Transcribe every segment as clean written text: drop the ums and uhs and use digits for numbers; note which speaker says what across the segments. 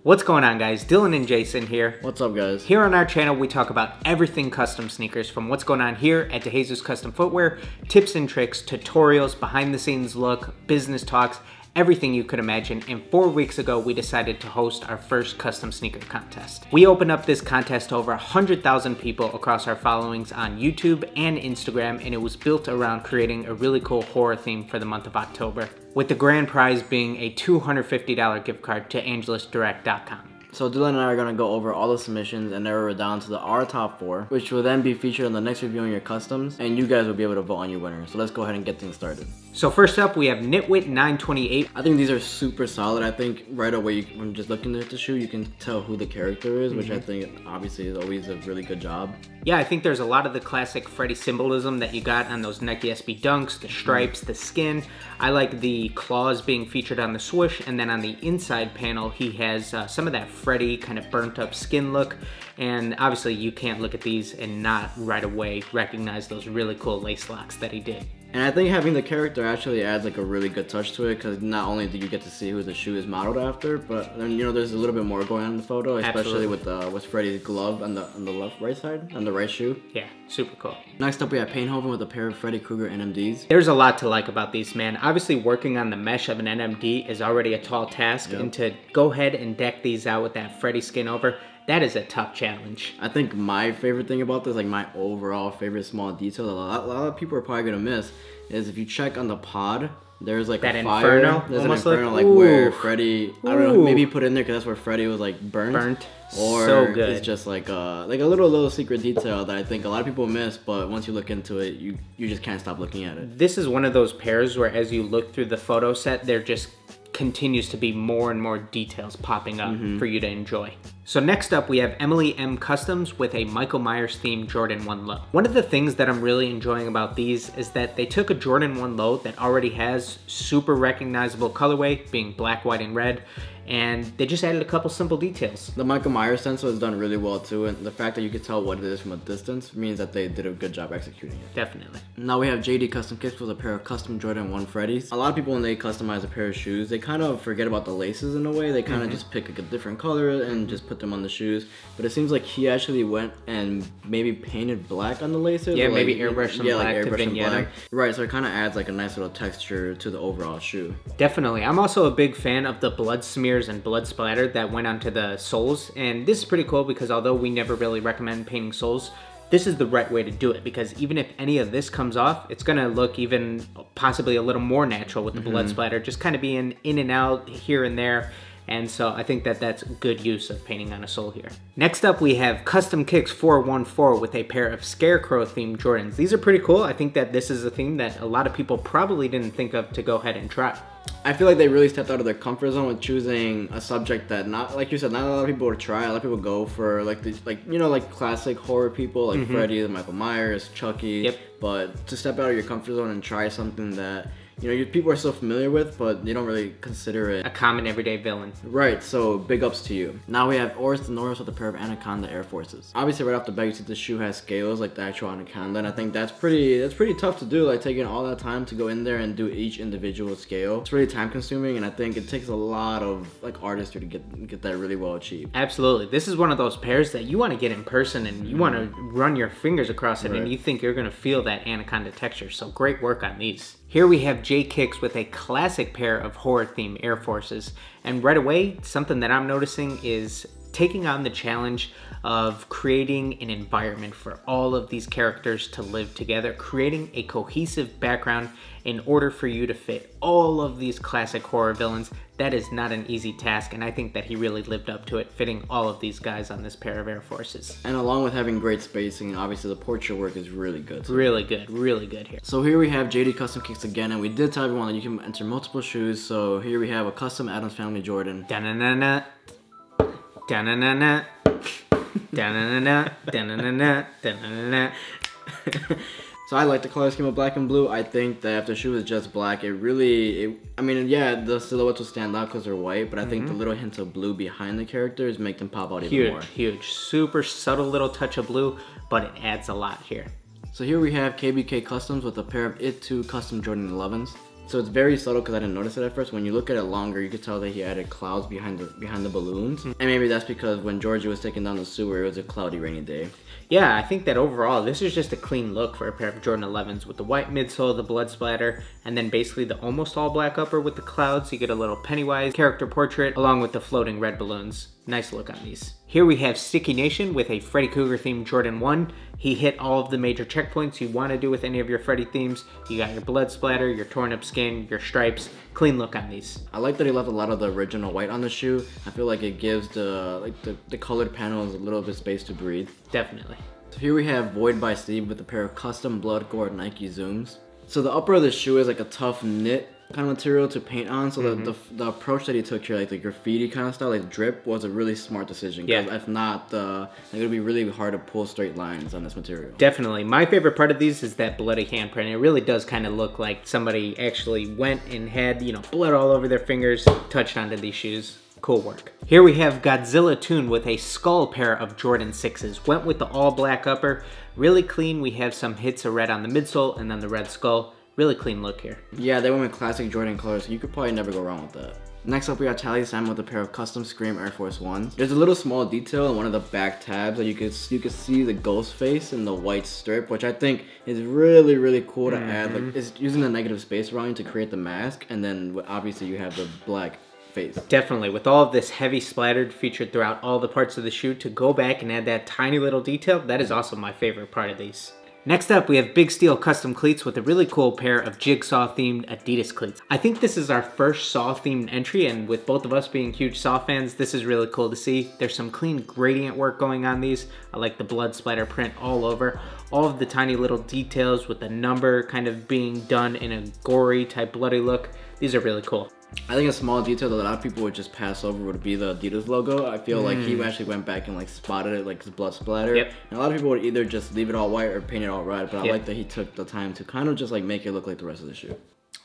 Speaker 1: What's going on, guys? Dillon and Jason here.
Speaker 2: What's up, guys?
Speaker 1: Here on our channel, we talk about everything custom sneakers, from what's going on here at DeJesus Custom Footwear, tips and tricks, tutorials, behind the scenes look, business talks, everything you could imagine. And 4 weeks ago, we decided to host our first custom sneaker contest. We opened up this contest to over 100,000 people across our followings on YouTube and Instagram, and it was built around creating a really cool horror theme for the month of October, with the grand prize being a $250 gift card to angelusdirect.com.
Speaker 2: So Dillon and I are going to go over all the submissions and narrow it down to our top 4, which will then be featured in the next review on your customs, and you guys will be able to vote on your winner. So let's go ahead and get things started.
Speaker 1: So first up, we have Nitwit 928.
Speaker 2: I think these are super solid. I think right away, when just looking at the shoe, you can tell who the character is, which I think obviously is always a really good job.
Speaker 1: Yeah, I think there's a lot of the classic Freddy symbolism that you got on those Nike SB Dunks, the stripes, the skin. I like the claws being featured on the swoosh, and then on the inside panel, he has some of that Freddy kind of burnt up skin look. And obviously you can't look at these and not right away recognize those really cool lace locks that he did.
Speaker 2: And I think having the character actually adds like a really good touch to it, because not only do you get to see who the shoe is modeled after, but then, you know, there's a little bit more going on in the photo, especially with Freddy's glove on the right side, on the right shoe.
Speaker 1: Yeah, super cool.
Speaker 2: Next up, we have Painthoven with a pair of Freddy Krueger NMDs.
Speaker 1: There's a lot to like about these, man. Obviously, working on the mesh of an NMD is already a tall task, and to go ahead and deck these out with that Freddy skin over, that is a tough challenge.
Speaker 2: I think my favorite thing about this, like my overall favorite small detail that a lot of people are probably gonna miss, is if you check on the pod, there's like
Speaker 1: that
Speaker 2: a fire.
Speaker 1: Inferno?
Speaker 2: There's
Speaker 1: almost
Speaker 2: an inferno, like where Freddy, I don't know, maybe put in there because that's where Freddy was like burnt. Or
Speaker 1: so good.
Speaker 2: It's just like a little secret detail that I think a lot of people miss, but once you look into it, you just can't stop looking at it.
Speaker 1: This is one of those pairs where as you look through the photo set, there just continues to be more and more details popping up for you to enjoy. So next up, we have Emily M Customs with a Michael Myers themed Jordan 1 Low. One of the things that I'm really enjoying about these is that they took a Jordan 1 Low that already has super recognizable colorway, being black, white, and red, and they just added a couple simple details.
Speaker 2: The Michael Myers stencil is done really well too, and the fact that you can tell what it is from a distance means that they did a good job executing it.
Speaker 1: Definitely.
Speaker 2: Now we have JD Custom Kicks with a pair of custom Jordan 1 Freddys. A lot of people, when they customize a pair of shoes, they kind of forget about the laces in a way. They kind of just pick a different color and just put them on the shoes. But it seems like he actually went and maybe painted black on the laces.
Speaker 1: Yeah,
Speaker 2: like,
Speaker 1: maybe airbrush some black to vignette.
Speaker 2: Right, so it kind of adds like a nice little texture to the overall shoe.
Speaker 1: Definitely. I'm also a big fan of the blood smears and blood splatter that went onto the soles, and this is pretty cool because although we never really recommend painting soles, this is the right way to do it, because even if any of this comes off, it's gonna look even possibly a little more natural with the blood splatter, just kind of being in and out here and there. And so I think that that's good use of painting on a sole here. Next up, we have Custom Kicks 414 with a pair of Scarecrow themed Jordans. These are pretty cool. I think that this is a theme that a lot of people probably didn't think of to go ahead and try.
Speaker 2: I feel like they really stepped out of their comfort zone with choosing a subject that, not like you said, not a lot of people would try. A lot of people go for like these, like, you know, like classic horror people, like Freddy, Michael Myers, Chucky. But to step out of your comfort zone and try something that, you know, people are so familiar with, but you don't really consider it
Speaker 1: a common everyday villain.
Speaker 2: Right, so big ups to you. Now we have Oris the Norris with a pair of Anaconda Air Forces. Obviously right off the bat, you see the shoe has scales like the actual Anaconda, and I think that's pretty tough to do, like taking all that time to go in there and do each individual scale. It's really time consuming, and I think it takes a lot of like artistry to get that really well achieved.
Speaker 1: Absolutely. This is one of those pairs that you want to get in person and you want to run your fingers across it, and you think you're going to feel that Anaconda texture. So great work on these. Here we have J Kicks with a classic pair of horror-themed Air Forces. And right away, something that I'm noticing is taking on the challenge of creating an environment for all of these characters to live together, creating a cohesive background in order for you to fit all of these classic horror villains. That is not an easy task, and I think that he really lived up to it, fitting all of these guys on this pair of Air Forces.
Speaker 2: And along with having great spacing, obviously the portrait work is really good.
Speaker 1: Really good here.
Speaker 2: So here we have JD Custom Kicks again, and we did tell everyone that you can enter multiple shoes. So here we have a custom Addams Family Jordan.
Speaker 1: Da-na-na-na. Da-na-na-na. Da-na-na-na. Da-na-na-na. Da-na-na-na.
Speaker 2: So I like the color scheme of black and blue. I think that if the shoe is just black, I mean, yeah, the silhouettes will stand out because they're white, but I think the little hints of blue behind the characters make them pop out even more.
Speaker 1: Huge. Super subtle little touch of blue, but it adds a lot here.
Speaker 2: So here we have KBK Customs with a pair of It 2 custom Jordan 11s. So it's very subtle because I didn't notice it at first. When you look at it longer, you could tell that he added clouds behind the balloons. And maybe that's because when Georgie was taking down the sewer, it was a cloudy, rainy day.
Speaker 1: Yeah, I think that overall, this is just a clean look for a pair of Jordan 11s with the white midsole, the blood splatter, and then basically the almost all black upper with the clouds. You get a little Pennywise character portrait along with the floating red balloons. Nice look on these. Here we have Sticky Nation with a Freddy Krueger themed Jordan 1. He hit all of the major checkpoints you want to do with any of your Freddy themes. You got your blood splatter, your torn up skin, your stripes. Clean look on these.
Speaker 2: I like that he left a lot of the original white on the shoe. I feel like it gives the colored panels a little bit of space to breathe.
Speaker 1: Definitely.
Speaker 2: So here we have Void by Steve with a pair of custom blood gore Nike Zooms. So the upper of the shoe is like a tough knit kind of material to paint on. So the approach that he took here, like the graffiti kind of style, like drip, was a really smart decision. Because if not, it would be really hard to pull straight lines on this material.
Speaker 1: Definitely. My favorite part of these is that bloody handprint. It really does kind of look like somebody actually went and had, you know, blood all over their fingers, touched onto these shoes. Cool work. Here we have Godzilla Toon with a skull pair of Jordan 6s. Went with the all black upper. Really clean. We have some hits of red on the midsole and then the red skull. Really clean look here.
Speaker 2: Yeah, they went with classic Jordan colors, so you could probably never go wrong with that. Next up, we got Tally Sam with a pair of custom Scream Air Force Ones. There's a little small detail in one of the back tabs that you could see the ghost face in the white strip, which I think is really, really cool to add. Like, it's using the negative space around you to create the mask, and then obviously you have the black face.
Speaker 1: Definitely, with all of this heavy splattered featured throughout all the parts of the shoe, to go back and add that tiny little detail, that is also my favorite part of these. Next up, we have Big Steel Custom Cleats with a really cool pair of Jigsaw themed Adidas cleats. I think this is our first Saw themed entry, and with both of us being huge Saw fans, this is really cool to see. There's some clean gradient work going on these. I like the blood splatter print all over. All of the tiny little details with the number kind of being done in a gory type bloody look. These are really cool.
Speaker 2: I think a small detail that a lot of people would just pass over would be the Adidas logo. I feel like he actually went back and like spotted it, like his blood splatter. And a lot of people would either just leave it all white or paint it all red, but I like that he took the time to kind of just like make it look like the rest of the shoe.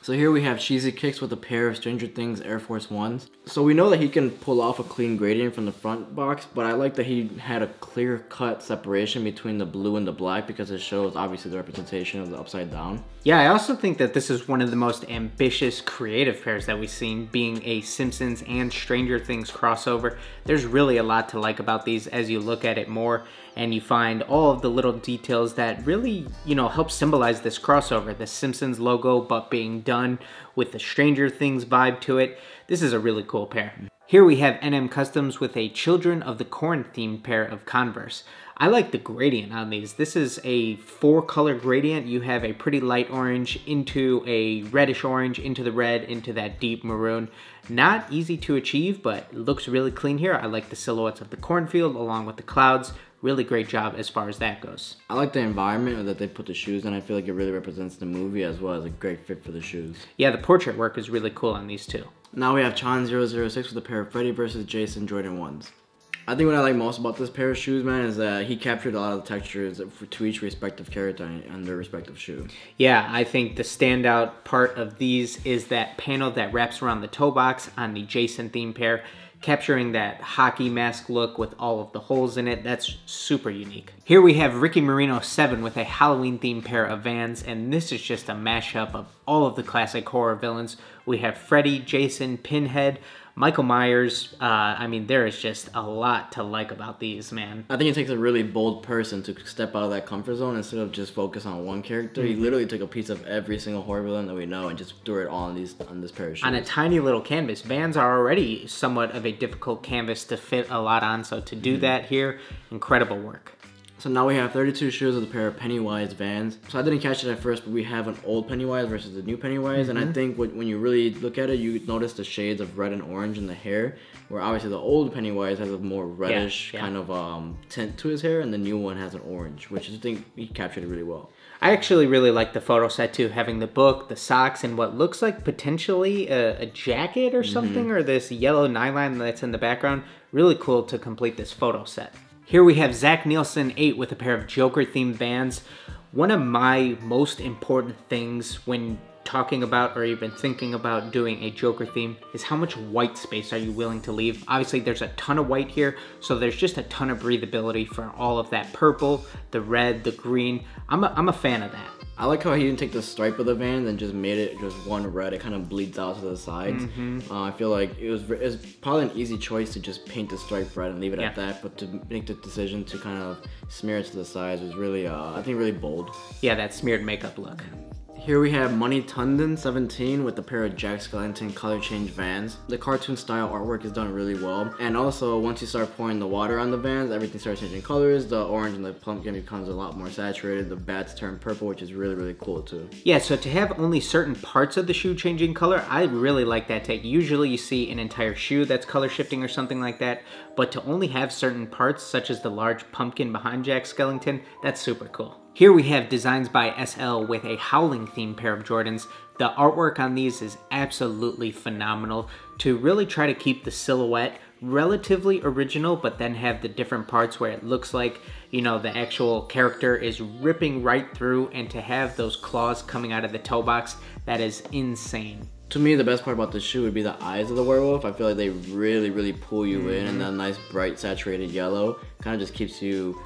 Speaker 2: So here we have Cheesy Kicks with a pair of Stranger Things Air Force Ones. So we know that he can pull off a clean gradient from the front box, but I like that he had a clear cut separation between the blue and the black because it shows obviously the representation of the upside down.
Speaker 1: Yeah, I also think that this is one of the most ambitious creative pairs that we've seen, being a Simpsons and Stranger Things crossover. There's really a lot to like about these as you look at it more, and you find all of the little details that really, you know, help symbolize this crossover. The Simpsons logo, but being done with the Stranger Things vibe to it. This is a really cool pair. Here we have NM Customs with a Children of the Corn themed pair of Converse. I like the gradient on these. This is a 4-color gradient. You have a pretty light orange into a reddish orange, into the red, into that deep maroon. Not easy to achieve, but looks really clean here. I like the silhouettes of the cornfield along with the clouds. Really great job as far as that goes. I
Speaker 2: like the environment that they put the shoes in. I feel like it really represents the movie as well as a great fit for the shoes.
Speaker 1: Yeah, the portrait work is really cool on these too.
Speaker 2: Now we have Chan006 with a pair of Freddy vs. Jason Jordan 1s. I think what I like most about this pair of shoes, man, is that he captured a lot of the textures to each respective character and their respective shoe.
Speaker 1: Yeah, I think the standout part of these is that panel that wraps around the toe box on the Jason theme pair, capturing that hockey mask look with all of the holes in it. That's super unique. Here we have Ricky Marino 7 with a Halloween themed pair of Vans, and this is just a mashup of all of the classic horror villains. We have Freddy, Jason, Pinhead, Michael Myers. I mean, there is just a lot to like about these, man.
Speaker 2: I think it takes a really bold person to step out of that comfort zone instead of just focus on one character. He literally took a piece of every single horror villain that we know and just threw it all on this pair of shoes.
Speaker 1: On a tiny little canvas. Vans are already somewhat of a difficult canvas to fit a lot on, so to do that here, incredible work.
Speaker 2: So now we have 32 shoes with a pair of Pennywise Vans. So I didn't catch it at first, but we have an old Pennywise versus the new Pennywise. And I think when you really look at it, you notice the shades of red and orange in the hair, where obviously the old Pennywise has a more reddish kind of tint to his hair, and the new one has an orange, which I think he captured it really well.
Speaker 1: I actually really like the photo set too, having the book, the socks, and what looks like potentially a jacket or something, or this yellow nylon that's in the background. Really cool to complete this photo set. Here we have Zach Nielsen 8 with a pair of Joker themed Vans. One of my most important things when talking about or even thinking about doing a Joker theme is how much white space are you willing to leave. Obviously there's a ton of white here, so there's just a ton of breathability for all of that purple, the red, the green. I'm a fan of that.
Speaker 2: I like how he didn't take the stripe of the Vans and just made it just one red. It kind of bleeds out to the sides. I feel like it was probably an easy choice to just paint the stripe red and leave it at that, but to make the decision to kind of smear it to the sides was really, I think, really bold.
Speaker 1: Yeah, that smeared makeup look.
Speaker 2: Here we have Money Tundon 17 with a pair of Jack Skellington color change Vans. The cartoon style artwork is done really well. And also, once you start pouring the water on the Vans, everything starts changing colors. The orange and the pumpkin becomes a lot more saturated. The bats turn purple, which is really, really cool too.
Speaker 1: Yeah, so to have only certain parts of the shoe changing color, I really like that take. Usually you see an entire shoe that's color shifting or something like that, but to only have certain parts, such as the large pumpkin behind Jack Skellington, that's super cool. Here we have designs by SL with a Howling themed pair of Jordans. The artwork on these is absolutely phenomenal to really try to keep the silhouette relatively original, but then have the different parts where it looks like, you know, the actual character is ripping right through, and to have those claws coming out of the toe box, that is insane.
Speaker 2: To me, the best part about the shoe would be the eyes of the werewolf. I feel like they really, really pull you in, and that nice bright saturated yellow kind of just gives you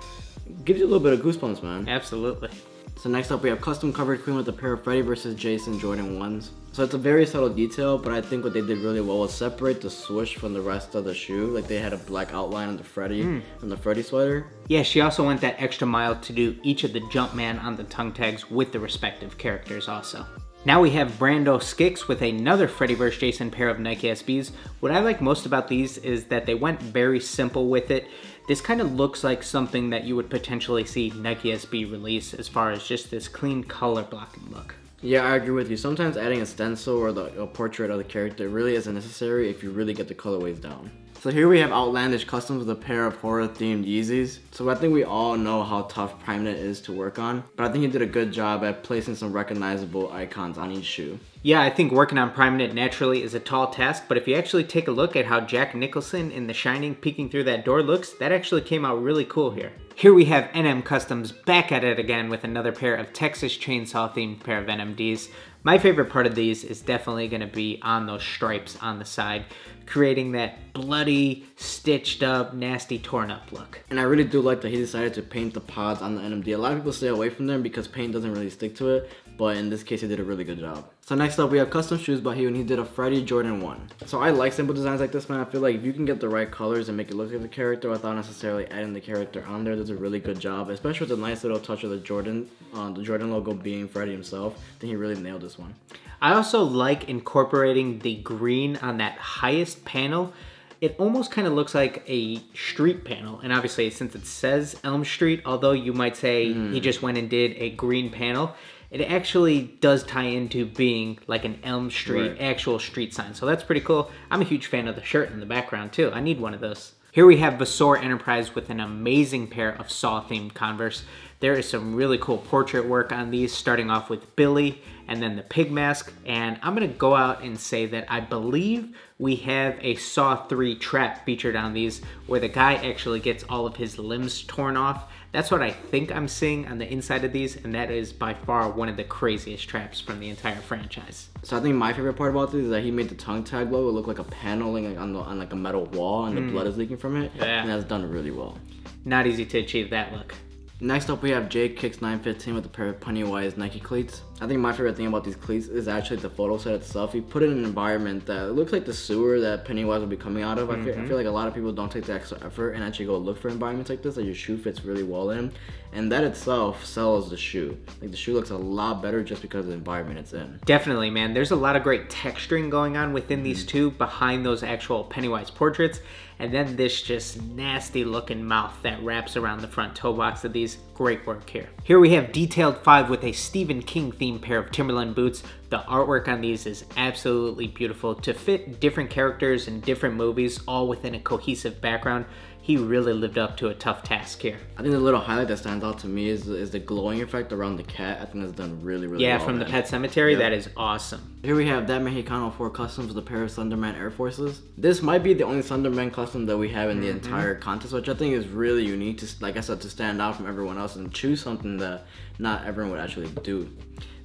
Speaker 2: a little bit of goosebumps, man.
Speaker 1: Absolutely.
Speaker 2: So next up we have custom covered queen with a pair of Freddy vs. Jason Jordan 1s. So it's a very subtle detail, but I think what they did really well was separate the swoosh from the rest of the shoe. Like they had a black outline on the Freddy, on the Freddy sweater.
Speaker 1: Yeah, she also went that extra mile to do each of the Jumpman on the tongue tags with the respective characters also. Now we have Brando Skicks with another Freddy vs. Jason pair of Nike SBs. What I like most about these is that they went very simple with it. This kind of looks like something that you would potentially see Nike SB release as far as just this clean color blocking look.
Speaker 2: Yeah, I agree with you. Sometimes adding a stencil or a portrait of the character really isn't necessary if you really get the colorways down. So here we have Outlandish Customs with a pair of horror themed Yeezys. So I think we all know how tough PrimeNet is to work on, but I think he did a good job at placing some recognizable icons on each shoe.
Speaker 1: Yeah, I think working on PrimeNet naturally is a tall task, but if you actually take a look at how Jack Nicholson in The Shining peeking through that door looks, that actually came out really cool here. Here we have NM Customs back at it again with another pair of Texas Chainsaw themed pair of NMDs. My favorite part of these is definitely going to be on those stripes on the side, creating that bloody, stitched up, nasty, torn up look.
Speaker 2: And I really do like that he decided to paint the pods on the NMD. A lot of people stay away from them because paint doesn't really stick to it, but in this case he did a really good job. So next up we have custom shoes by him, and he did a Freddy Jordan 1. So I like simple designs like this, man. I feel like if you can get the right colors and make it look like the character without necessarily adding the character on there, does a really good job, especially with the nice little touch of the Jordan logo being Freddy himself. I think he really nailed this one.
Speaker 1: I also like incorporating the green on that highest panel. It almost kind of looks like a street panel, and obviously since it says Elm Street, although you might say he just went and did a green panel, it actually does tie into being like an Elm Street actual street sign. So that's pretty cool. I'm a huge fan of the shirt in the background too. I need one of those. Here we have Vasor Enterprise with an amazing pair of Saw themed Converse. There is some really cool portrait work on these, starting off with Billy and then the pig mask. And I'm gonna go out and say that I believe we have a Saw 3 trap featured on these, where the guy actually gets all of his limbs torn off. That's what I think I'm seeing on the inside of these, and that is by far one of the craziest traps from the entire franchise.
Speaker 2: So I think my favorite part about this is that he made the tongue tag logo look like a paneling on like a metal wall, and the blood is leaking from it. Yeah. And that's done really well.
Speaker 1: Not easy to achieve that look.
Speaker 2: Next up we have Jake Kicks 915 with a pair of Pennywise Nike cleats. I think my favorite thing about these cleats is actually the photo set itself. He put it in an environment that looks like the sewer that Pennywise will be coming out of. I feel like a lot of people don't take the extra effort and actually go look for environments like this that your shoe fits really well in. And that itself sells the shoe. Like the shoe looks a lot better just because of the environment it's in.
Speaker 1: Definitely, man. There's a lot of great texturing going on within these two behind those actual Pennywise portraits. And then this just nasty looking mouth that wraps around the front toe box of these. Great work here. Here we have Detailed 5 with a Stephen King themed pair of Timberland boots. The artwork on these is absolutely beautiful. To fit different characters in different movies all within a cohesive background, he really lived up to a tough task here.
Speaker 2: I think the little highlight that stands out to me is the glowing effect around the cat. I think that's done really well.
Speaker 1: Yeah, from the Pet Cemetery, that is awesome.
Speaker 2: Here we have that Mexicano 4 Customs with a pair of Slenderman Air Forces. This might be the only Slenderman custom that we have in the entire contest, which I think is really unique to, like I said, to stand out from everyone else and choose something that not everyone would actually do.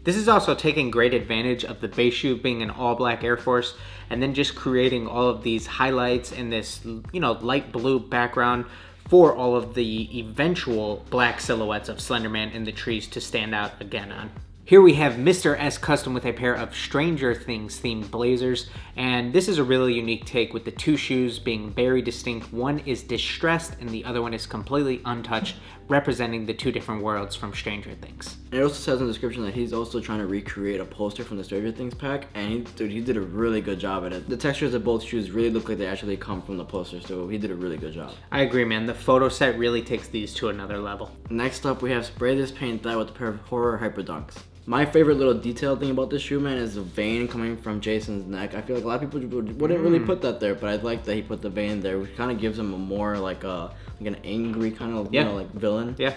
Speaker 1: This is also taking great advantage of the base shoe being an all black Air Force, and then just creating all of these highlights in this, you know, light blue background for all of the eventual black silhouettes of Slenderman in the trees to stand out again on. Here we have Mr. S Custom with a pair of Stranger Things themed blazers, and this is a really unique take with the two shoes being very distinct. One is distressed and the other one is completely untouched, representing the two different worlds from Stranger Things.
Speaker 2: It also says in the description that he's also trying to recreate a poster from the Stranger Things pack, and he did a really good job at it. The textures of both shoes really look like they actually come from the poster, so he did a really good job.
Speaker 1: I agree, man. The photo set really takes these to another level.
Speaker 2: Next up, we have Spray This Paint That with a pair of Horror Hyper Dunks. My favorite little detail thing about this shoe, man, is the vein coming from Jason's neck. I feel like a lot of people wouldn't really put that there, but I like that he put the vein there, which kind of gives him a more like an angry kind of, you know, like villain.
Speaker 1: Yeah.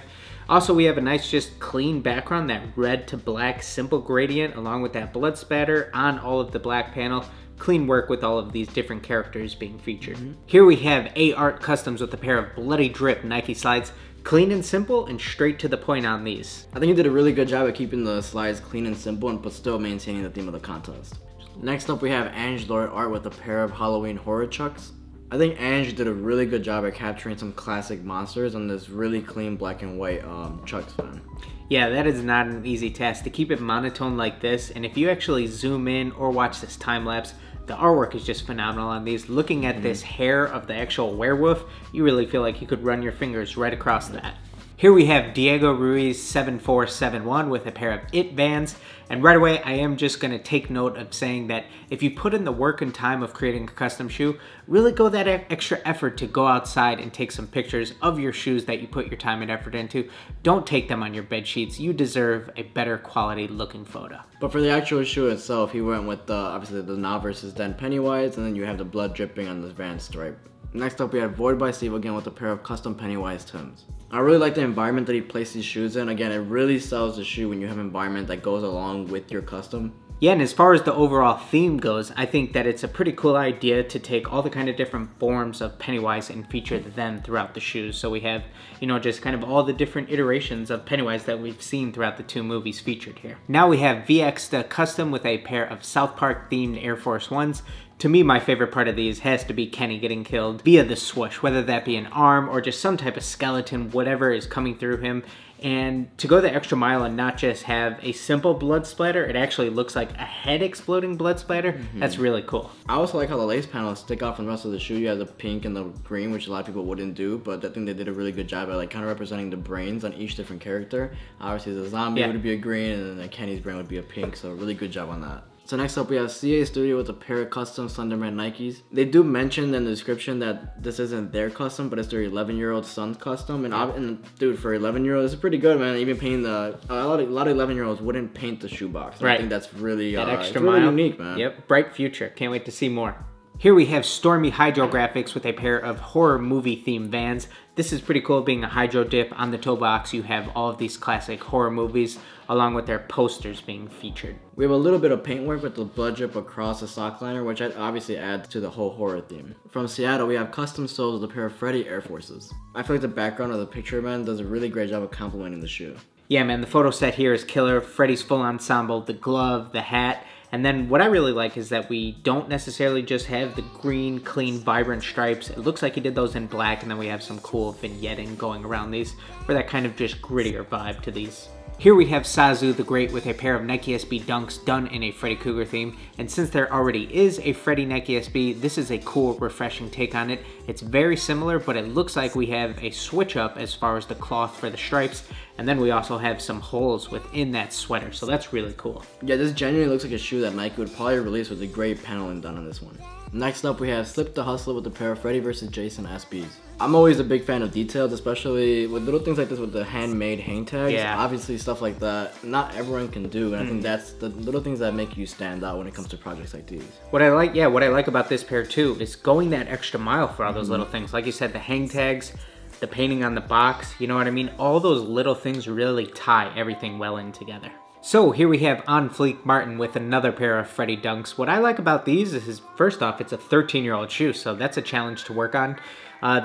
Speaker 1: Also, we have a nice, just clean background, that red to black simple gradient, along with that blood spatter on all of the black panel. Clean work with all of these different characters being featured. Here we have A Art Customs with a pair of Bloody Drip Nike slides. Clean and simple and straight to the point on these.
Speaker 2: I think he did a really good job at keeping the slides clean and simple, but still maintaining the theme of the contest. Next up, we have Ange Lord Art with a pair of Halloween Horror Chucks. I think Ange did a really good job at capturing some classic monsters on this really clean black and white Chucks fan.
Speaker 1: Yeah, that is not an easy task to keep it monotone like this, and if you actually zoom in or watch this time lapse, the artwork is just phenomenal on these. Looking at this hair of the actual werewolf, you really feel like you could run your fingers right across that. Here we have Diego Ruiz 7471 with a pair of It Vans, and right away I am just going to take note of saying that if you put in the work and time of creating a custom shoe, really go that extra effort to go outside and take some pictures of your shoes that you put your time and effort into. Don't take them on your bed sheets. You deserve a better quality looking photo.
Speaker 2: But for the actual shoe itself, he went with obviously the Now versus Then Pennywise, and then you have the blood dripping on this Vans stripe. Next up, we have Void by Steve again with a pair of custom Pennywise Tims. I really like the environment that he placed these shoes in. Again, it really sells the shoe when you have an environment that goes along with your custom.
Speaker 1: Yeah, and as far as the overall theme goes, I think that it's a pretty cool idea to take all the kind of different forms of Pennywise and feature them throughout the shoes. So we have, you know, just kind of all the different iterations of Pennywise that we've seen throughout the two movies featured here. Now we have VX the Custom with a pair of South Park themed Air Force Ones. To me, my favorite part of these has to be Kenny getting killed via the swoosh, whether that be an arm or just some type of skeleton, whatever is coming through him. And to go the extra mile and not just have a simple blood splatter, it actually looks like a head exploding blood splatter. That's really cool.
Speaker 2: I also like how the lace panels stick off from the rest of the shoe. You have the pink and the green, which a lot of people wouldn't do, but I think they did a really good job at like kind of representing the brains on each different character. Obviously the zombie would be a green, and then Kenny's brain would be a pink, so really good job on that. So next up, we have CA Studio with a pair of custom Slenderman Nikes. They do mention in the description that this isn't their custom, but it's their 11-year-old son's custom. And dude, for 11-year-olds, it's pretty good, man. Even painting a lot of 11-year-olds wouldn't paint the shoebox.
Speaker 1: Right.
Speaker 2: I think that's really
Speaker 1: that extra
Speaker 2: really
Speaker 1: mile.
Speaker 2: unique, man.
Speaker 1: Yep, bright future. Can't wait to see more. Here we have Stormy Hydro Graphics with a pair of horror movie themed Vans. This is pretty cool, being a hydro dip. On the toe box, you have all of these classic horror movies along with their posters being featured.
Speaker 2: We have a little bit of paintwork with the blood drip across the sock liner, which obviously adds to the whole horror theme. From Seattle, we have custom soles with a pair of Freddy Air Forces. I feel like the background of the picture, man, does a really great job of complementing the shoe.
Speaker 1: Yeah, man, the photo set here is killer. Freddy's full ensemble, the glove, the hat. And then what I really like is that we don't necessarily just have the green, clean, vibrant stripes. It looks like he did those in black, and then we have some cool vignetting going around these for that kind of just grittier vibe to these. Here we have Sazu the Great with a pair of Nike SB Dunks done in a Freddy Krueger theme, and since there already is a Freddy Nike SB, this is a cool, refreshing take on it. It's very similar, but it looks like we have a switch up as far as the cloth for the stripes, and then we also have some holes within that sweater, so that's really cool.
Speaker 2: Yeah, this genuinely looks like a shoe that Nike would probably release with a great paneling done on this one. Next up, we have Slip the Hustler with a pair of Freddy vs. Jason SBs. I'm always a big fan of details, especially with little things like this with the handmade hang tags.
Speaker 1: Yeah.
Speaker 2: Obviously, stuff like that, not everyone can do, and I think that's the little things that make you stand out when it comes to projects like these.
Speaker 1: What I like about this pair too is going that extra mile for all those little things. Like you said, the hang tags, the painting on the box, you know what I mean? All those little things really tie everything well in together. So here we have On Fleek Martin with another pair of Freddy Dunks. What I like about these is, first off, it's a 13-year-old shoe, so that's a challenge to work on.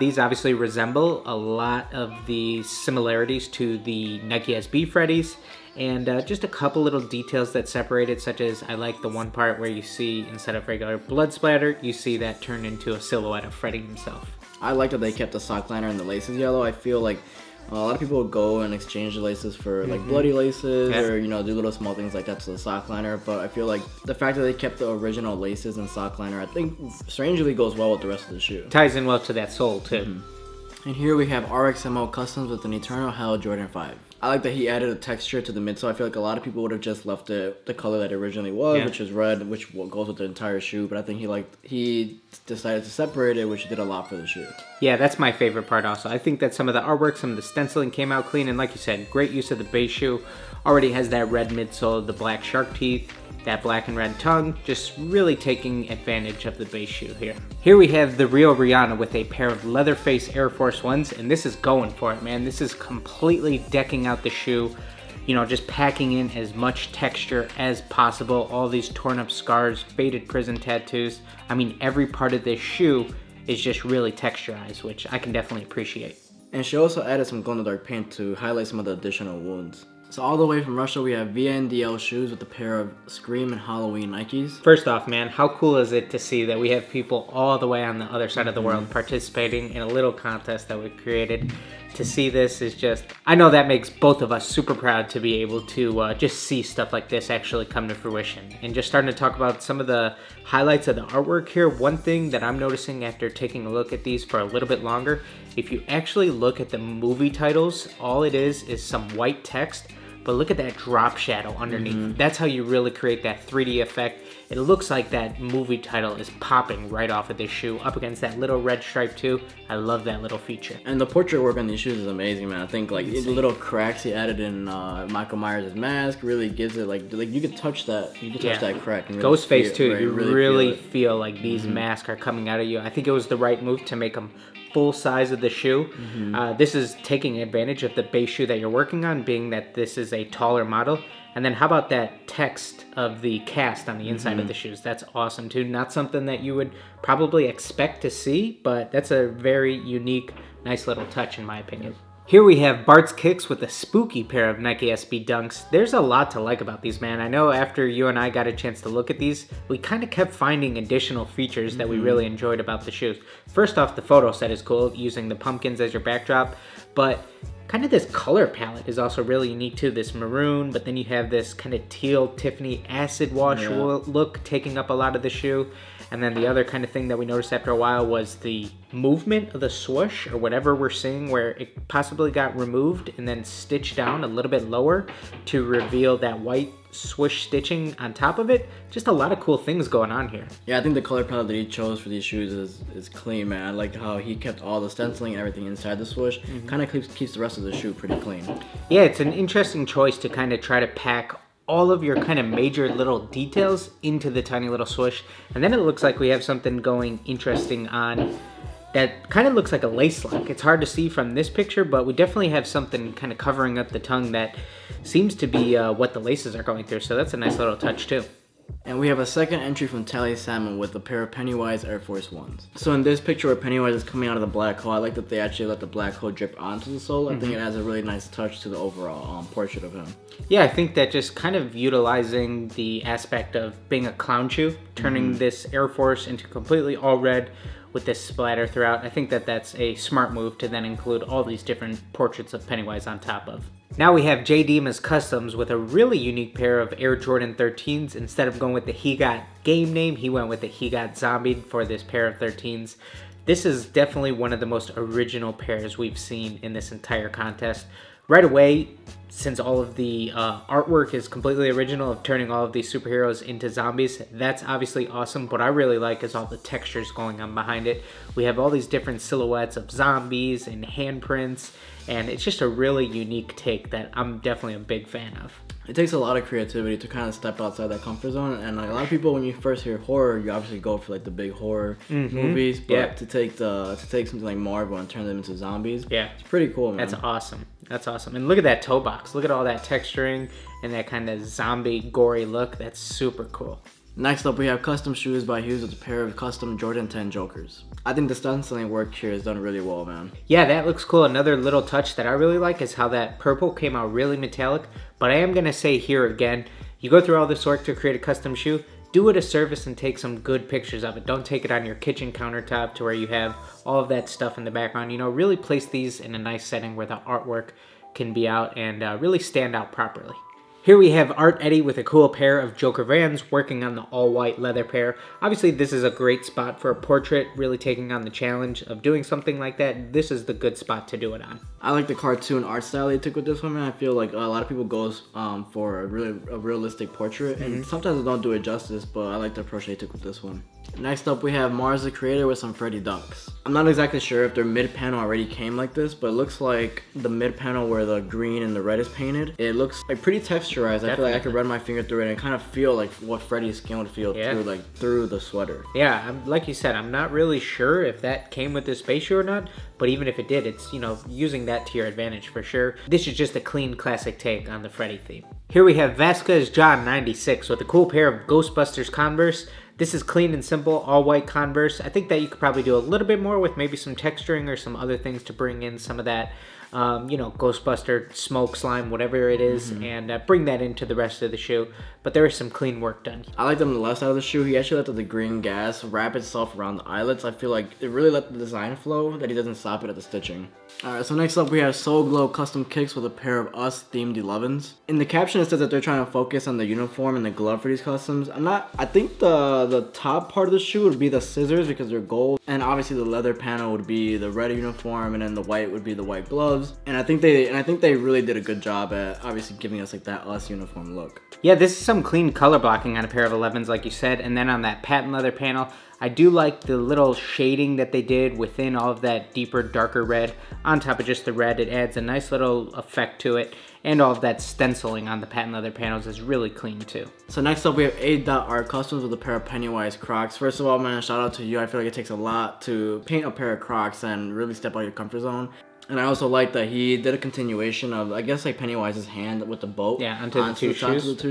Speaker 1: These obviously resemble a lot of the similarities to the Nike SB Freddys, and just a couple little details that separate it, such as I like the one part where you see, instead of regular blood splatter, you see that turned into a silhouette of Freddy himself.
Speaker 2: I like that they kept the sock liner and the laces yellow. I feel like A lot of people go and exchange the laces for like bloody laces or, you know, do little small things like that to the sock liner. But I feel like the fact that they kept the original laces and sock liner, I think strangely goes well with the rest of the shoe.
Speaker 1: Ties in well to that sole too.
Speaker 2: And here we have RXMO Customs with an Eternal Hell Jordan 5. I like that he added a texture to the midsole. I feel like a lot of people would have just left it the color that it originally was, which is red, which goes with the entire shoe. But I think he decided to separate it, which did a lot for the shoe.
Speaker 1: Yeah, that's my favorite part also. I think that some of the artwork, some of the stenciling came out clean. And like you said, great use of the base shoe. Already has that red midsole, the black shark teeth, that black and red tongue, just really taking advantage of the base shoe here. Here we have the real Rihanna with a pair of Leatherface Air Force Ones, and this is going for it, man. This is completely decking out the shoe, you know, just packing in as much texture as possible. All these torn up scars, faded prison tattoos. I mean, every part of this shoe is just really texturized, which I can definitely appreciate.
Speaker 2: And she also added some glow-in-the-dark paint to highlight some of the additional wounds. So all the way from Russia, we have VNDL shoes with a pair of Scream and Halloween Nikes.
Speaker 1: First off, man, how cool is it to see that we have people all the way on the other side of the world participating in a little contest that we created. To see this is just, I know that makes both of us super proud to be able to just see stuff like this actually come to fruition. And just starting to talk about some of the highlights of the artwork here, one thing that I'm noticing after taking a look at these for a little bit longer, if you actually look at the movie titles, all it is some white text. But look at that drop shadow underneath. That's how you really create that 3D effect. It looks like that movie title is popping right off of this shoe up against that little red stripe too. I love that little feature.
Speaker 2: And the portrait work on these shoes is amazing, man. I think like the little cracks he added in Michael Myers' mask really gives it like you could touch that. You could touch that crack. And really
Speaker 1: Ghostface too. You really feel like these masks are coming out of you. I think it was the right move to make them full size of the shoe. This is taking advantage of the base shoe that you're working on, being that this is a taller model. And then how about that text of the cast on the inside of the shoes? That's awesome too. Not something that you would probably expect to see, but that's a very unique, nice little touch in my opinion. Here we have Bart's Kicks with a spooky pair of Nike SB Dunks. There's a lot to like about these, man. I know after you and I got a chance to look at these, we kind of kept finding additional features that we really enjoyed about the shoes. First off, the photo set is cool, using the pumpkins as your backdrop, but kind of this color palette is also really unique too. This maroon, but then you have this kind of teal Tiffany acid wash look taking up a lot of the shoe. And then the other kind of thing that we noticed after a while was the movement of the swoosh or whatever we're seeing, where it possibly got removed and then stitched down a little bit lower to reveal that white swoosh stitching on top of it. Just a lot of cool things going on here.
Speaker 2: Yeah, I think the color palette that he chose for these shoes is clean, man. I like how he kept all the stenciling and everything inside the swoosh. Kind of keeps the rest of the shoe pretty clean.
Speaker 1: Yeah, it's an interesting choice to kind of try to pack all of your kind of major little details into the tiny little swoosh. And then it looks like we have something going interesting on that kind of looks like a lace lock. It's hard to see from this picture, but we definitely have something kind of covering up the tongue that seems to be what the laces are going through. So that's a nice little touch too.
Speaker 2: And we have a second entry from Tally Salmon with a pair of Pennywise Air Force Ones. So in this picture where Pennywise is coming out of the black hole, I like that they actually let the black hole drip onto the sole. I think it adds a really nice touch to the overall portrait of him. Yeah,
Speaker 1: I think that just kind of utilizing the aspect of being a clown shoe, turning this Air Force into completely all red with this splatter throughout. I think that that's a smart move to then include all these different portraits of Pennywise on top of. Now we have J. Dima's Customs with a really unique pair of Air Jordan 13s. Instead of going with the He Got Game name, he went with the He Got Zombied for this pair of 13s. This is definitely one of the most original pairs we've seen in this entire contest. Right away, since all of the artwork is completely original of turning all of these superheroes into zombies, that's obviously awesome. What I really like is all the textures going on behind it. We have all these different silhouettes of zombies and handprints, and it's just a really unique take that I'm definitely a big fan of.
Speaker 2: It takes a lot of creativity to kind of step outside that comfort zone, and like a lot of people, when you first hear horror, you obviously go for like the big horror movies, but to take something like Marvel and turn them into zombies, it's pretty cool, man.
Speaker 1: That's awesome. That's awesome. And look at that toe box. Look at all that texturing and that kind of zombie gory look. That's super cool.
Speaker 2: Next up, we have Custom Shoes by Hughes with a pair of custom Jordan 10 Jokers. I think the stenciling work here is done really well, man.
Speaker 1: Yeah, that looks cool. Another little touch that I really like is how that purple came out really metallic. But I am going to say here again, you go through all this work to create a custom shoe, do it a service and take some good pictures of it. Don't take it on your kitchen countertop to where you have all of that stuff in the background. You know, really place these in a nice setting where the artwork can be out and really stand out properly. Here we have Art Eddie with a cool pair of Joker Vans working on the all-white leather pair. Obviously, this is a great spot for a portrait, really taking on the challenge of doing something like that. This is the good spot to do it on.
Speaker 2: I like the cartoon art style they took with this one, man. I feel like a lot of people goes for a realistic portrait, and sometimes they don't do it justice, but I like the approach they took with this one. Next up, we have Mars the Creator with some Freddy dunks. I'm not exactly sure if their mid-panel already came like this, but it looks like the mid-panel where the green and the red is painted, it looks like pretty texturized. Definitely. I feel like I could run my finger through it and kind of feel like what Freddy's skin would feel through the sweater.
Speaker 1: Yeah, like you said, I'm not really sure if that came with this base shoe or not, but even if it did, it's, you know, using that to your advantage for sure. This is just a clean classic take on the Freddy theme. Here we have Vasquez John 96 with a cool pair of Ghostbusters Converse. This is clean and simple, all white Converse. I think that you could probably do a little bit more with maybe some texturing or some other things to bring in some of that, you know, Ghostbuster smoke, slime, whatever it is, and bring that into the rest of the shoe. But there is some clean work done.
Speaker 2: I like them on the left side of the shoe. He actually let the green gas wrap itself around the eyelets. I feel like it really let the design flow, that he doesn't stop it at the stitching. Alright, so next up we have Soul Glow Custom Kicks with a pair of Us themed 11s. In the caption it says that they're trying to focus on the uniform and the glove for these customs. I think the top part of the shoe would be the scissors because they're gold, and obviously the leather panel would be the red uniform, and then the white would be the white gloves. And I think they really did a good job at obviously giving us like that Us uniform look.
Speaker 1: Yeah, this is some clean color blocking on a pair of 11s like you said, and then on that patent leather panel, I do like the little shading that they did within all of that deeper, darker red. On top of just the red, it adds a nice little effect to it, and all of that stenciling on the patent leather panels is really clean too.
Speaker 2: So next up we have A.Art Customs with a pair of Pennywise Crocs. First of all, man, shout out to you. I feel like it takes a lot to paint a pair of Crocs and really step out of your comfort zone. And I also like that he did a continuation of, I guess, like Pennywise's hand with the boat.
Speaker 1: Yeah, onto the two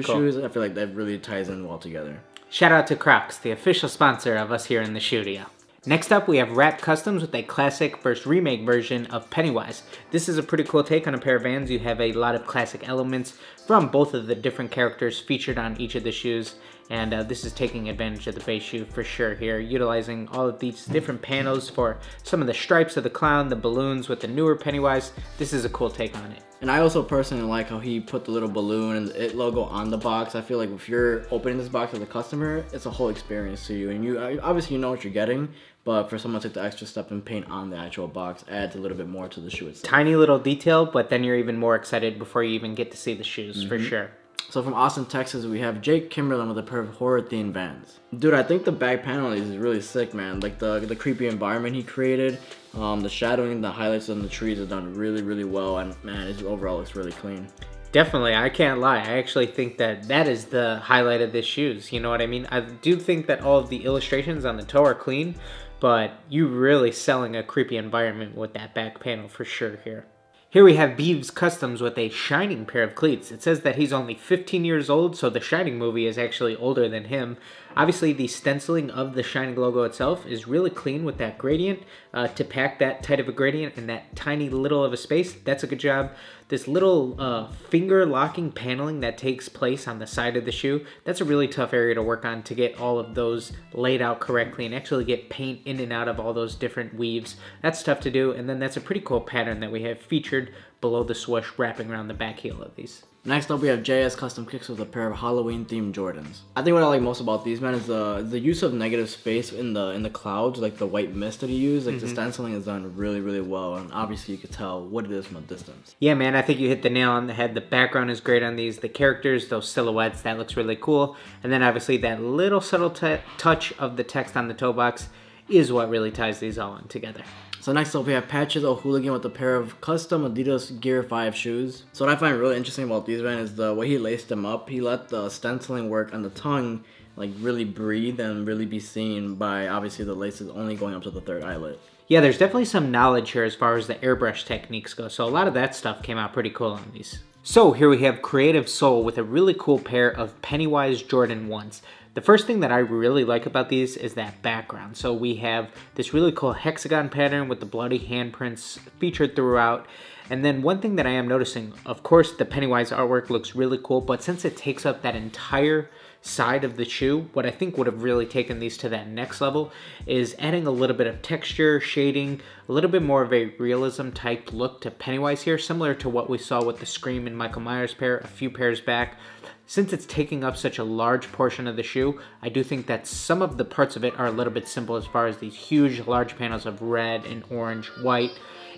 Speaker 2: shoes. I feel like that really ties in well together.
Speaker 1: Shout out to Crocs, the official sponsor of us here in the studio. Next up, we have Wrap Customs with a classic versus remake version of Pennywise. This is a pretty cool take on a pair of Vans. You have a lot of classic elements from both of the different characters featured on each of the shoes. And this is taking advantage of the base shoe for sure here, utilizing all of these different panels for some of the stripes of the clown, the balloons with the newer Pennywise. This is a cool take on it.
Speaker 2: And I also personally like how he put the little balloon and the It logo on the box. I feel like if you're opening this box as a customer, it's a whole experience to you. And you obviously you know what you're getting, but for someone to take the extra step and paint on the actual box adds a little bit more to the shoe itself.
Speaker 1: Tiny little detail, but then you're even more excited before you even get to see the shoes, for sure.
Speaker 2: So from Austin, Texas, we have Jake Kimberlin with a pair of horror-themed Vans. Dude, I think the back panel is really sick, man. Like the creepy environment he created, the shadowing, the highlights on the trees are done really, really well, and man, it overall looks really clean.
Speaker 1: Definitely, I can't lie. I actually think that that is the highlight of this shoes. You know what I mean? I do think that all of the illustrations on the toe are clean, but you really selling a creepy environment with that back panel for sure here. Here we have Beeves Customs with a Shining pair of cleats. It says that he's only 15 years old, so the Shining movie is actually older than him. Obviously, the stenciling of the Shining logo itself is really clean with that gradient. To pack that tight of a gradient in that tiny little of a space, that's a good job. This little finger locking paneling that takes place on the side of the shoe, that's a really tough area to work on to get all of those laid out correctly and actually get paint in and out of all those different weaves. That's tough to do, and then that's a pretty cool pattern that we have featured below the swoosh wrapping around the back heel of these.
Speaker 2: Next up, we have JS Custom Kicks with a pair of Halloween-themed Jordans. I think what I like most about these, man, is the use of negative space in the clouds, like the white mist that he used. Like the stenciling is done really, really well, and obviously you could tell what it is from a distance.
Speaker 1: Yeah, man, I think you hit the nail on the head. The background is great on these. The characters, those silhouettes, that looks really cool. And then obviously that little subtle touch of the text on the toe box is what really ties these all in together.
Speaker 2: So next up, we have Patches O'Hooligan with a pair of custom Adidas Gear 5 shoes. So what I find really interesting about these, man, is the way he laced them up. He let the stenciling work on the tongue like really breathe and really be seen by obviously the laces only going up to the third eyelet.
Speaker 1: Yeah, there's definitely some knowledge here as far as the airbrush techniques go. So a lot of that stuff came out pretty cool on these. So here we have Creative Soul with a really cool pair of Pennywise Jordan 1s. The first thing that I really like about these is that background. So we have this really cool hexagon pattern with the bloody handprints featured throughout. And then one thing that I am noticing, of course, the Pennywise artwork looks really cool, but since it takes up that entire side of the shoe, what I think would have really taken these to that next level is adding a little bit of texture, shading, a little bit more of a realism type look to Pennywise here, similar to what we saw with the Scream and Michael Myers pair a few pairs back. Since it's taking up such a large portion of the shoe, I do think that some of the parts of it are a little bit simple as far as these huge large panels of red and orange, white,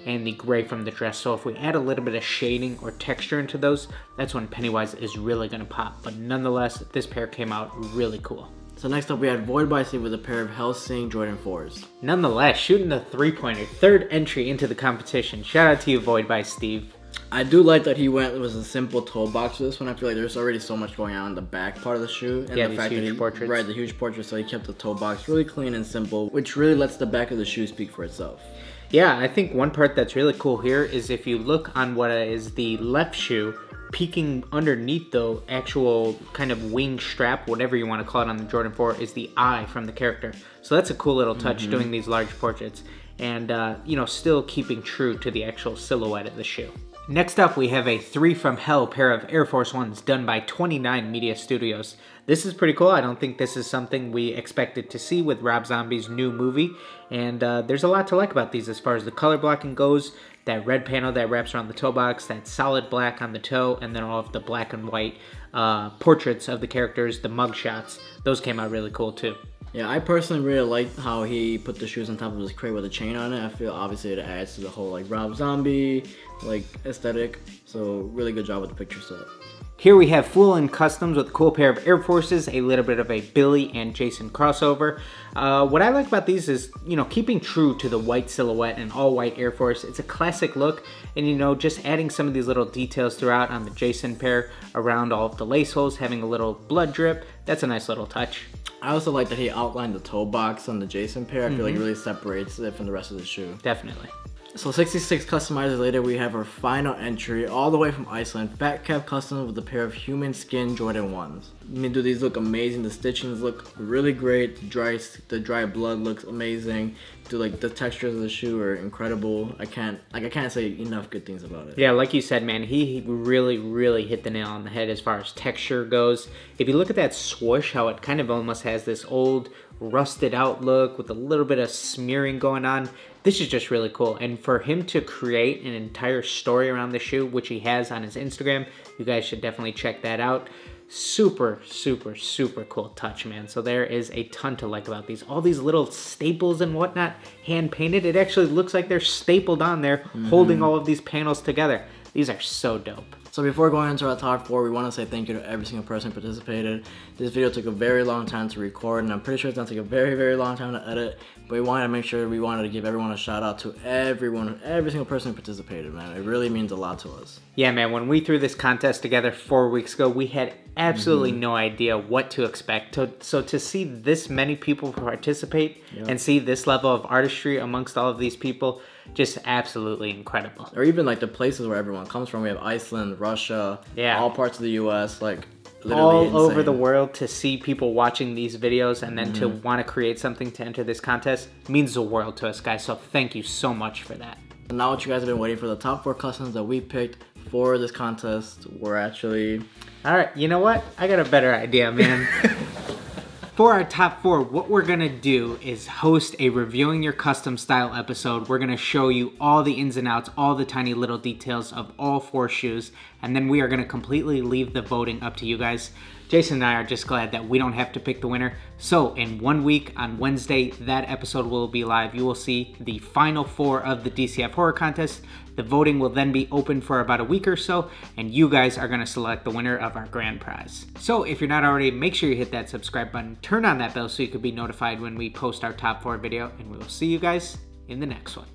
Speaker 1: and the gray from the dress. So if we add a little bit of shading or texture into those, that's when Pennywise is really gonna pop. But nonetheless, this pair came out really cool.
Speaker 2: So next up we had Void by Steve with a pair of Hellsing Jordan 4s.
Speaker 1: Nonetheless, shooting the 3-pointer, third entry into the competition. Shout out to you, Void by Steve.
Speaker 2: I do like that he went with a simple toe box for this one. I feel like there's already so much going on in the back part of the shoe. And
Speaker 1: yeah,
Speaker 2: the fact
Speaker 1: huge
Speaker 2: that he,
Speaker 1: portraits.
Speaker 2: Right, the huge portraits, so he kept the toe box really clean and simple, which really lets the back of the shoe speak for itself.
Speaker 1: Yeah, I think one part that's really cool here is if you look on what is the left shoe, peeking underneath the actual kind of wing strap, whatever you want to call it on the Jordan 4, is the eye from the character. So that's a cool little touch doing these large portraits and, you know, still keeping true to the actual silhouette of the shoe. Next up, we have a 3 from Hell pair of Air Force Ones done by 29 Media Studios. This is pretty cool. I don't think this is something we expected to see with Rob Zombie's new movie. And there's a lot to like about these as far as the color blocking goes. That red panel that wraps around the toe box, that solid black on the toe, and then all of the black and white portraits of the characters, the mug shots. Those came out really cool too.
Speaker 2: Yeah, I personally really like how he put the shoes on top of his crate with a chain on it. I feel obviously it adds to the whole like Rob Zombie like aesthetic. So really good job with the picture set.
Speaker 1: Here we have Fool and Customs with a cool pair of Air Forces, a little bit of a Billy and Jason crossover. What I like about these is, you know, keeping true to the white silhouette and all white Air Force. It's a classic look, and you know, just adding some of these little details throughout on the Jason pair around all of the lace holes, having a little blood drip. That's a nice little touch.
Speaker 2: I also like that he outlined the toe box on the Jason pair. I feel like it really separates it from the rest of the shoe.
Speaker 1: Definitely.
Speaker 2: So 66 customizers later, we have our final entry all the way from Iceland. Fat Cap Customs with a pair of human skin Jordan 1s. I mean, dude, these look amazing. The stitchings look really great. The dry blood looks amazing. Dude, like the textures of the shoe are incredible. I can't say enough good things about it.
Speaker 1: Yeah, like you said, man, he really hit the nail on the head as far as texture goes. If you look at that swoosh, how it kind of almost has this old rusted out look with a little bit of smearing going on. This is just really cool. And for him to create an entire story around the shoe, which he has on his Instagram, you guys should definitely check that out. Super cool touch, man. So there is a ton to like about these. All these little staples and whatnot, hand painted. It actually looks like they're stapled on there, holding all of these panels together. These are so dope.
Speaker 2: So before going into our top 4, we want to say thank you to every single person who participated. This video took a very long time to record, and I'm pretty sure it's going to take a very long time to edit. But we wanted to make sure we wanted to give everyone a shout out to every single person who participated, man. It really means a lot to us.
Speaker 1: Yeah, man, when we threw this contest together 4 weeks ago, we had absolutely no idea what to expect. So to see this many people participate and see this level of artistry amongst all of these people, just absolutely incredible.
Speaker 2: Or even like the places where everyone comes from. We have Iceland, Russia, all parts of the US, like literally
Speaker 1: all over the world. To see people watching these videos and then to want to create something to enter this contest means the world to us, guys. So thank you so much for that.
Speaker 2: And now what you guys have been waiting for, the top 4 customs that we picked for this contest were actually...
Speaker 1: Alright, you know what? I got a better idea, man. For our top 4, what we're gonna do is host a reviewing your custom style episode. We're gonna show you all the ins and outs, all the tiny little details of all 4 shoes, and then we are gonna completely leave the voting up to you guys. Jason and I are just glad that we don't have to pick the winner. So in 1 week on Wednesday, that episode will be live. You will see the final 4 of the DCF horror contest. The voting will then be open for about a week or so, and you guys are gonna select the winner of our grand prize. So if you're not already, make sure you hit that subscribe button, turn on that bell so you can be notified when we post our top 4 video, and we will see you guys in the next one.